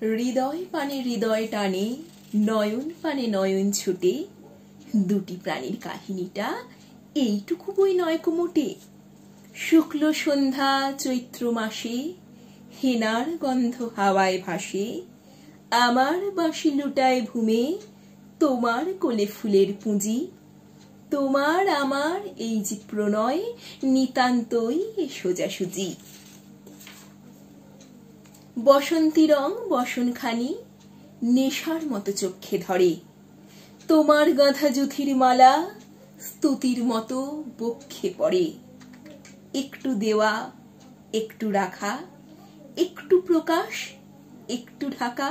হৃদয় পানে হৃদয় টানে, নয়ন পানে নয়ন ছুটে, দুটি প্রাণীর কাহিনীটা এইটুকু বই নয় কুমোটে। শুক্ল সন্ধ্যা চৈত্র মাসে, হেনার গন্ধ হাওয়ায় ভাসে, আমার বাঁশি লুটায় ভূমে, তোমার কোলে ফুলের পুঁজি। তোমার আমার এই যে প্রণয়, নিতান্তই সোজাসুজি। বসন্তী রং বসনখানি নেশার মতো চক্ষে ধরে, তোমার গাঁথা জুথির মালা স্তুতির মতো বক্ষে পড়ে। একটু দেওয়া একটু রাখা, একটু প্রকাশ একটু ঢাকা,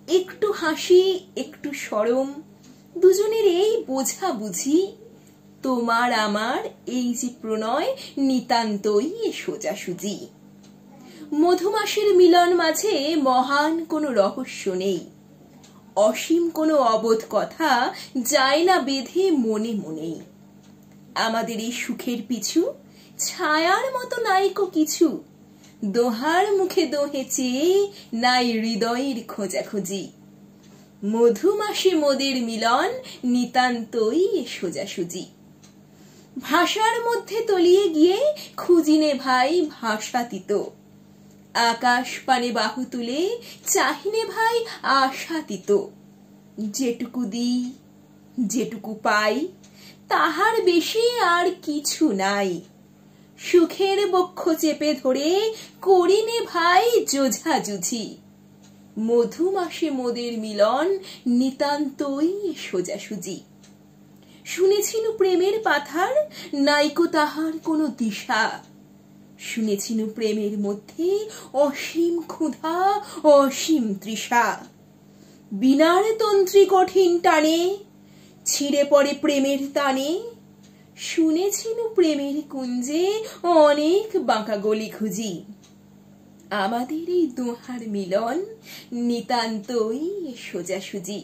একটু হাসি একটু শরম, দুজনের এই বোঝা বুঝি। তোমার আমার এই যে প্রণয়, নিতান্তই সোজাসুজি। মধুমাসের মিলন মাঝে মহান কোনো রহস্য নেই, অসীম কোনো অবোধ কথা যায় না বেঁধে মনে মনেই। আমাদের এই সুখের পিছু ছায়ার মতো নাইকো কিছু, দোহার মুখে দোহে চেয়ে নাই হৃদয়ের খোঁজাখুঁজি। মধুমাসে মোদের মিলন, নিতান্তই সোজাসুজি। ভাষার মধ্যে তলিয়ে গিয়ে খুঁজিনে ভাই ভাষাতীত, আকাশ পানে বাহু তুলে চাহিনে ভাই আশাতীত। যেটুকু দিই যেটুকু পাই তাহার বেশি আর কিছু নাই, সুখের বক্ষ চেপে ধরে করিনে ভাই যোঝাযুঝি। মধুমাসে মোদের মিলন, নিতান্তই সোজাসুজি। শুনেছিনু প্রেমের পাথার নাইকো তাহার কোনো দিশা, শুনেছিনু প্রেমের মধ্যে অসীম ক্ষুধা অসীম তৃষা। বিনার তন্ত্রী কঠিন টানে ছিঁড়ে পড়ে প্রেমের টানে, শুনেছিনু প্রেমের কুঞ্জে অনেক বাঁকা গলি খুঁজি। আমাদের এই দোহার মিলন, নিতান্তই সোজাসুজি।